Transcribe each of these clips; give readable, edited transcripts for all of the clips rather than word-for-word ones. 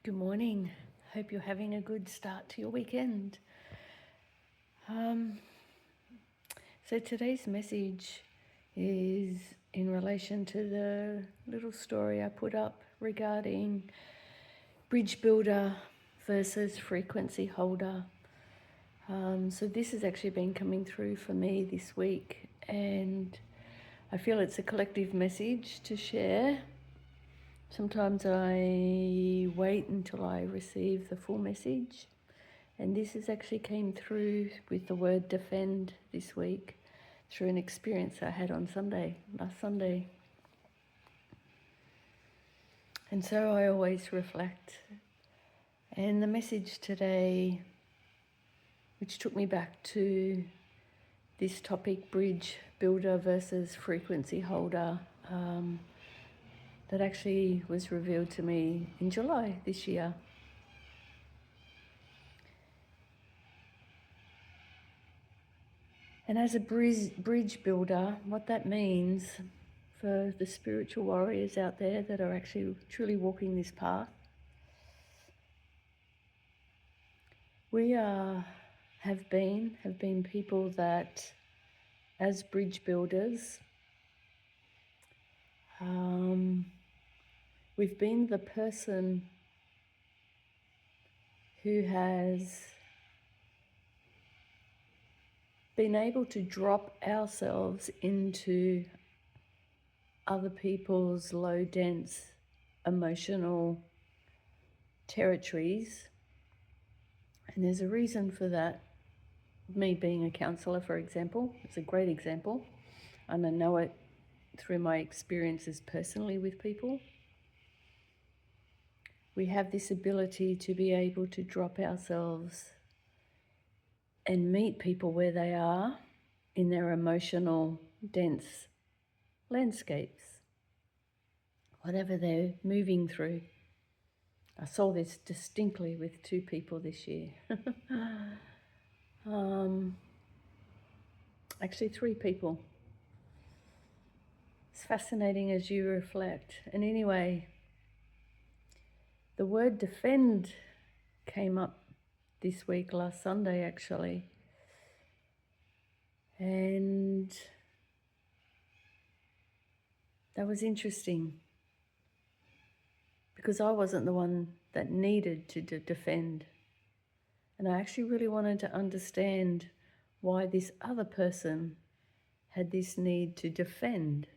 Good morning. Hope you're having a good start to your weekend. So today's message is in relation to the little story I put up regarding bridge builder versus frequency holder. So this has actually been coming through for me this week, and I feel it's a collective message to share. Sometimes I wait until I receive the full message, and this has actually came through with the word defend this week through an experience I had on last Sunday. And so I always reflect. And the message today, which took me back to this topic, bridge builder versus frequency holder, that actually was revealed to me in July this year. And as a bridge builder, what that means for the spiritual warriors out there that are actually truly walking this path, we have been people that, as bridge builders, we've been the person who has been able to drop ourselves into other people's low dense emotional territories. And there's a reason for that. Me being a counsellor, for example, is a great example, and I know it through my experiences personally with people. We have this ability to be able to drop ourselves and meet people where they are in their emotional, dense landscapes, whatever they're moving through. I saw this distinctly with two people this year. Actually, three people. It's fascinating as you reflect. And anyway, the word defend came up this week, last Sunday actually. And that was interesting because I wasn't the one that needed to defend. And I actually really wanted to understand why this other person had this need to defend.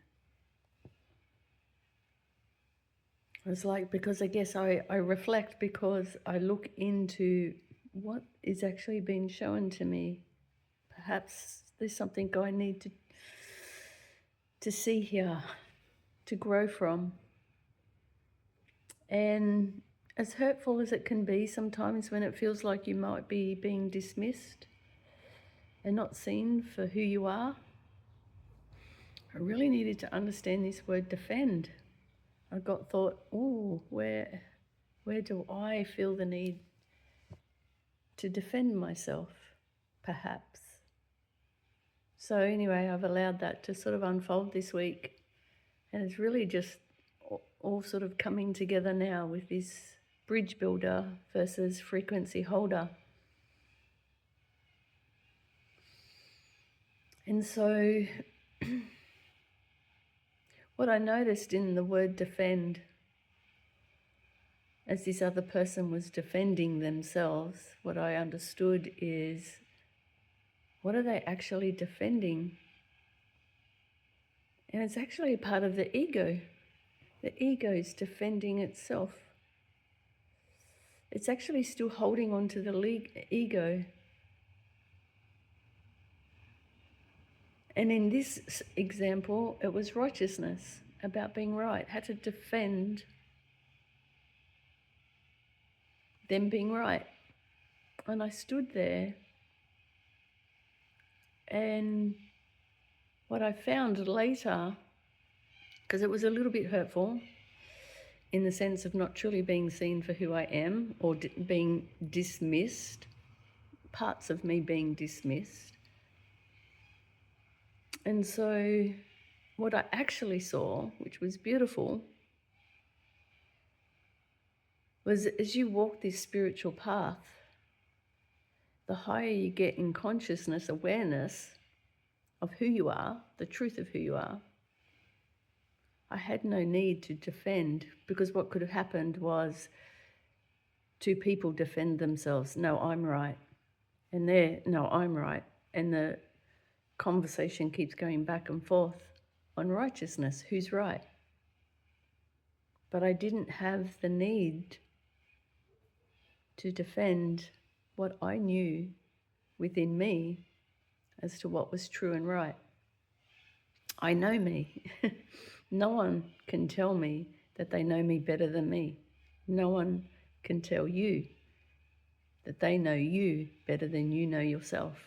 It was like, because I guess I reflect because I look into what is actually being shown to me. Perhaps there's something I need to see here, to grow from. And as hurtful as it can be sometimes when it feels like you might be being dismissed and not seen for who you are, I really needed to understand this word defend. I thought, where do I feel the need to defend myself, perhaps? So anyway, I've allowed that to sort of unfold this week, and it's really just all sort of coming together now with this bridge builder versus frequency holder. And so what I noticed in the word defend, as this other person was defending themselves, what I understood is, what are they actually defending? And it's actually a part of the ego. The ego is defending itself. It's actually still holding on to the ego. And in this example, it was righteousness, about being right. Had to defend them being right. And I stood there, and what I found later, because it was a little bit hurtful in the sense of not truly being seen for who I am, or being dismissed, parts of me being dismissed. And so what I actually saw, which was beautiful, was as you walk this spiritual path, the higher you get in consciousness, awareness of who you are, the truth of who you are, I had no need to defend, because what could have happened was two people defend themselves. No, I'm right. And no, I'm right. And the conversation keeps going back and forth on righteousness. Who's right? But I didn't have the need to defend what I knew within me as to what was true and right. I know me. No one can tell me that they know me better than me. No one can tell you that they know you better than you know yourself.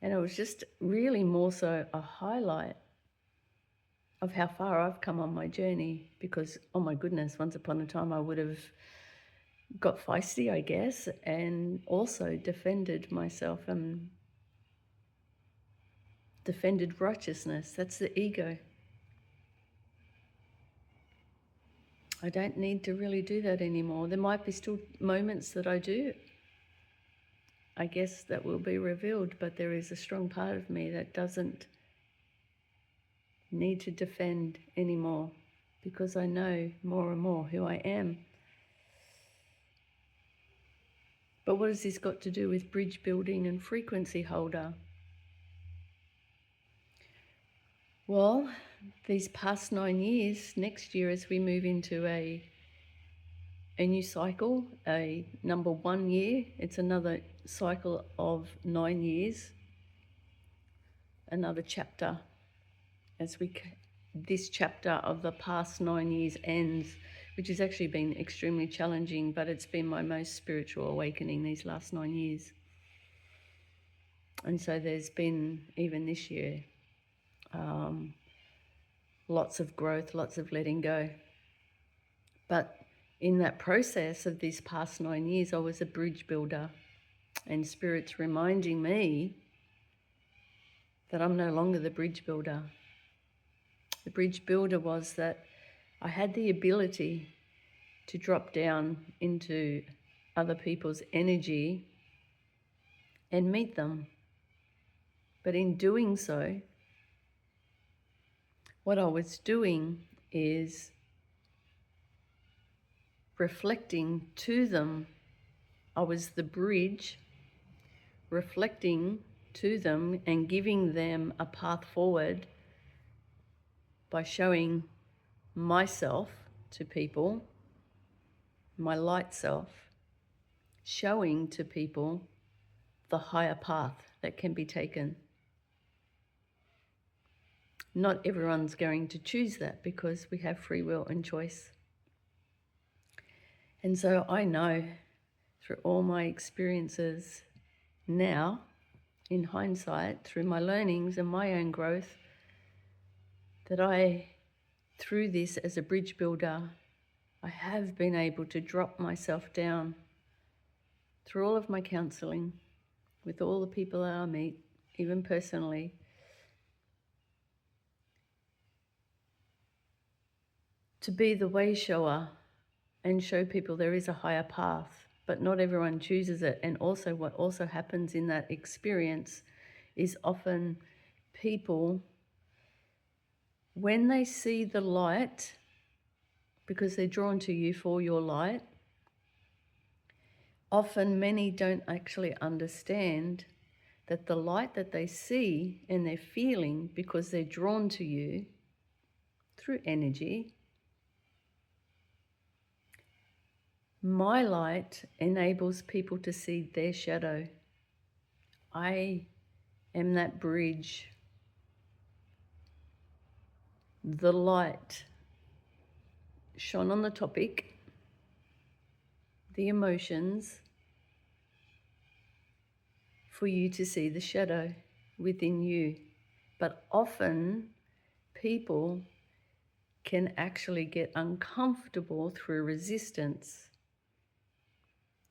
And it was just really more so a highlight of how far I've come on my journey, because, oh my goodness, once upon a time I would have got feisty, I guess, and also defended myself and defended righteousness. That's the ego. I don't need to really do that anymore. There might be still moments that I do. I guess that will be revealed, but there is a strong part of me that doesn't need to defend anymore, because I know more and more who I am. But what has this got to do with bridge building and frequency holder? Well, these past 9 years, next year as we move into a new cycle, a number 1 year, it's another cycle of 9 years, another chapter. As this chapter of the past 9 years ends, which has actually been extremely challenging, but it's been my most spiritual awakening these last 9 years. And so there's been, even this year, lots of growth, lots of letting go. But in that process of these past 9 years, I was a bridge builder, and Spirit's reminding me that I'm no longer the bridge builder. The bridge builder was that I had the ability to drop down into other people's energy and meet them. But in doing so, what I was doing is reflecting to them. I was the bridge, reflecting to them and giving them a path forward by showing myself to people, my light self, showing to people the higher path that can be taken. Not everyone's going to choose that, because we have free will and choice. And so I know through all my experiences now, in hindsight, through my learnings and my own growth, that through this as a bridge builder, I have been able to drop myself down through all of my counselling, with all the people that I meet, even personally, to be the way shower and show people there is a higher path, but not everyone chooses it. And also what also happens in that experience is often people, when they see the light, because they're drawn to you for your light, often many don't actually understand that the light that they see and they're feeling, because they're drawn to you through energy, my light enables people to see their shadow. I am that bridge. The light shone on the topic, the emotions, for you to see the shadow within you. But often people can actually get uncomfortable through resistance,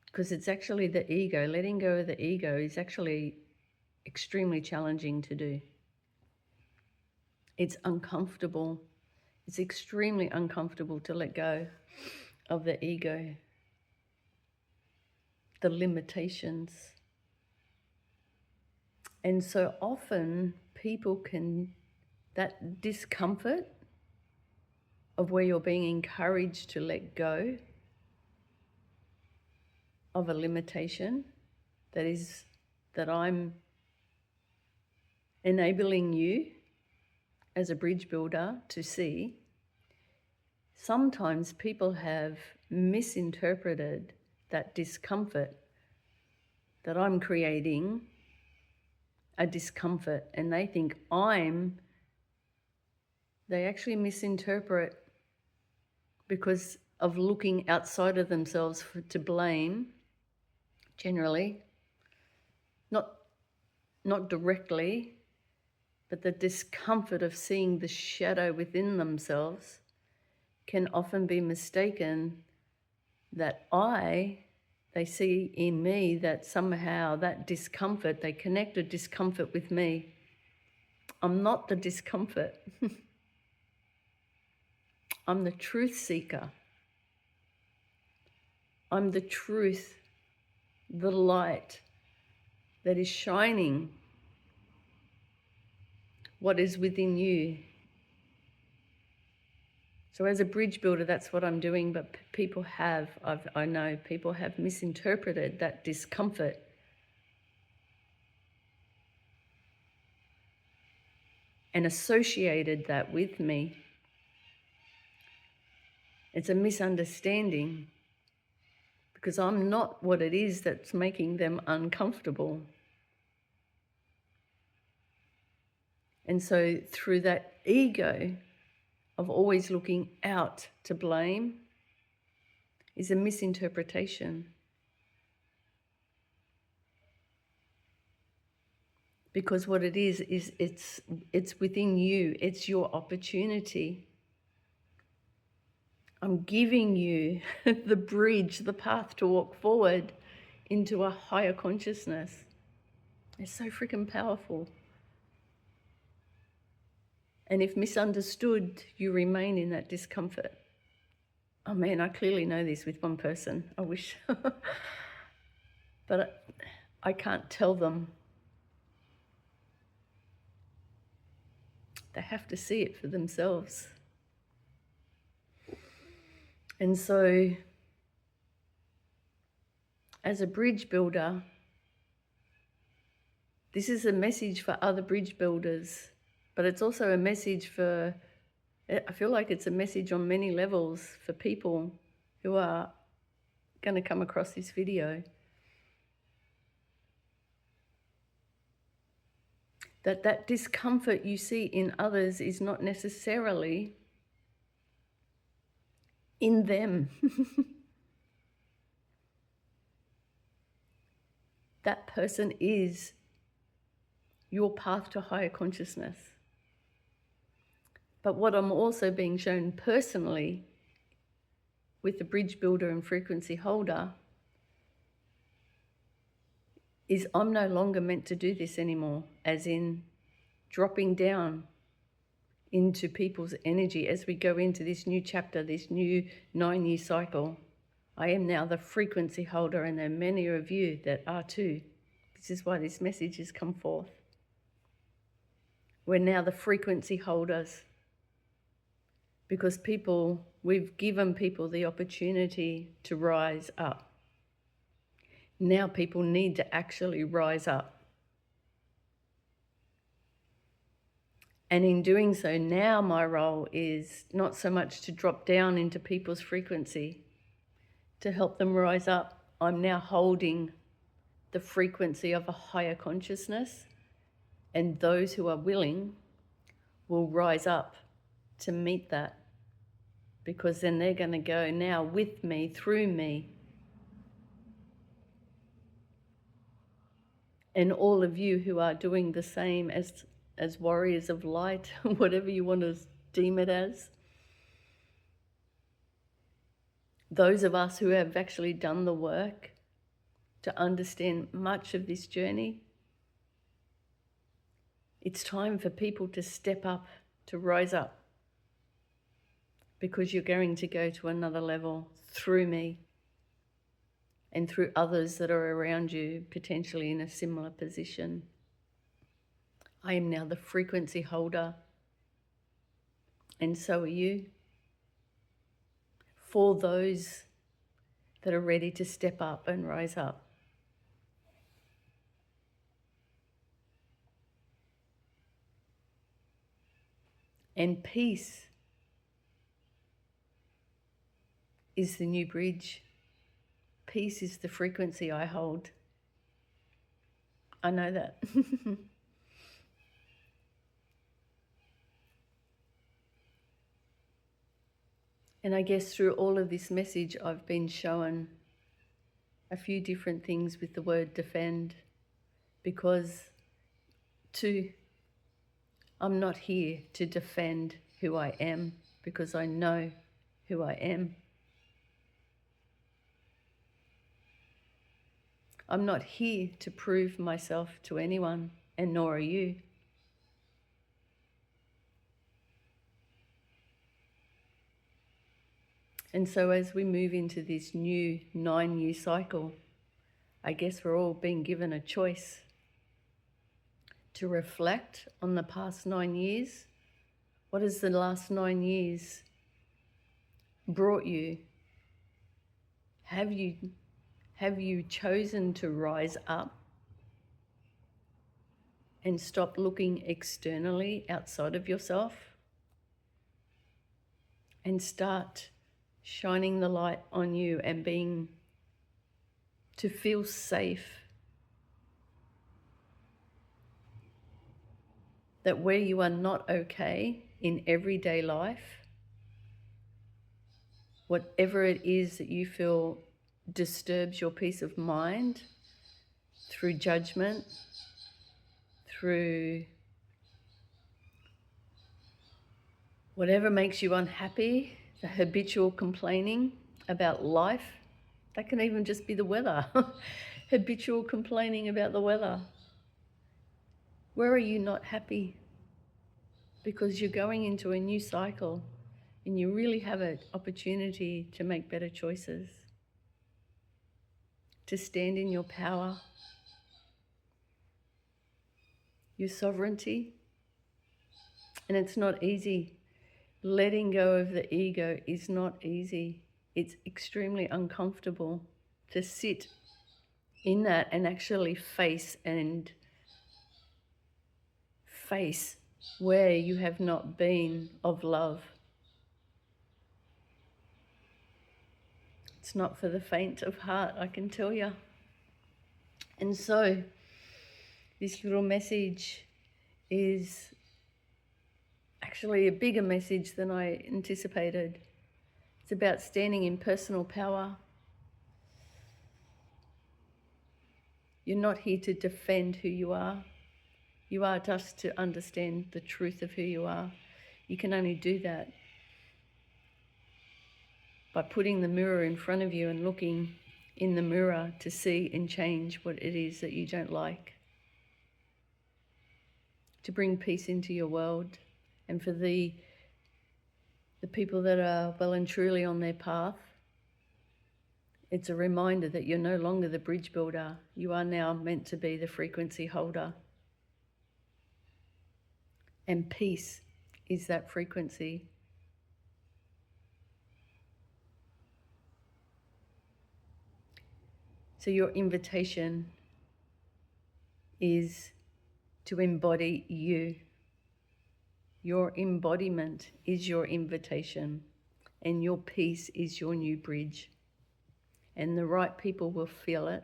because it's actually the ego. Letting go of the ego is actually extremely challenging to do. It's uncomfortable. It's extremely uncomfortable to let go of the ego, the limitations. And so often people that discomfort of where you're being encouraged to let go of a limitation, that I'm enabling you as a bridge builder to see. Sometimes people have misinterpreted that discomfort, that I'm creating a discomfort, and they think they actually misinterpret because of looking outside of themselves to blame, generally, not directly, but the discomfort of seeing the shadow within themselves can often be mistaken that they see in me that somehow that discomfort, they connect a discomfort with me. I'm not the discomfort. I'm the truth seeker. I'm the truth, the light that is shining what is within you. So as a bridge builder, that's what I'm doing, but I know people have misinterpreted that discomfort and associated that with me. It's a misunderstanding because I'm not what it is that's making them uncomfortable. And so through that ego of always looking out to blame is a misinterpretation. Because what it is it's within you. It's your opportunity. I'm giving you the bridge, the path to walk forward into a higher consciousness. It's so freaking powerful. And if misunderstood, you remain in that discomfort. Oh man, I clearly know this with one person. I wish. But I can't tell them. They have to see it for themselves. And so, as a bridge builder, this is a message for other bridge builders, but it's also a message I feel like it's a message on many levels for people who are going to come across this video. That discomfort you see in others is not necessarily in them. That person is your path to higher consciousness. But what I'm also being shown personally with the bridge builder and frequency holder is I'm no longer meant to do this anymore, as in dropping down into people's energy as we go into this new chapter, this new 9-year cycle. I am now the frequency holder, and there are many of you that are too. This is why this message has come forth. We're now the frequency holders because we've given people the opportunity to rise up. Now people need to actually rise up. And in doing so, now my role is not so much to drop down into people's frequency to help them rise up. I'm now holding the frequency of a higher consciousness, and those who are willing will rise up to meet that, because then they're going to go now with me, through me. And all of you who are doing the same as warriors of light, whatever you want to deem it as. Those of us who have actually done the work to understand much of this journey, it's time for people to step up, to rise up, because you're going to go to another level through me and through others that are around you, potentially in a similar position. I am now the frequency holder, and so are you, for those that are ready to step up and rise up. And peace is the new bridge. Peace is the frequency I hold. I know that. And I guess through all of this message, I've been shown a few different things with the word defend, because I'm not here to defend who I am, because I know who I am. I'm not here to prove myself to anyone, and nor are you. And so as we move into this new 9-year cycle, I guess we're all being given a choice to reflect on the past 9 years. What has the last 9 years brought you? Have you chosen to rise up and stop looking externally outside of yourself and start shining the light on you and to feel safe? That where you are not okay in everyday life, whatever it is that you feel disturbs your peace of mind through judgment, through whatever makes you unhappy, the habitual complaining about life, that can even just be the weather, habitual complaining about the weather. Where are you not happy? Because you're going into a new cycle and you really have an opportunity to make better choices, to stand in your power, your sovereignty. And it's not easy. Letting go of the ego is not easy. It's extremely uncomfortable to sit in that and actually face where you have not been of love. It's not for the faint of heart, I can tell you. And so this little message is actually a bigger message than I anticipated. It's about standing in personal power. You're not here to defend who you are. You are just to understand the truth of who you are. You can only do that by putting the mirror in front of you and looking in the mirror to see and change what it is that you don't like. To bring peace into your world, and for the people that are well and truly on their path, it's a reminder that you're no longer the bridge builder. You are now meant to be the frequency holder. And peace is that frequency. So your invitation is to embody you. Your embodiment is your invitation, and your peace is your new bridge. And the right people will feel it,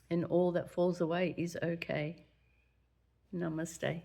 and all that falls away is okay. Namaste.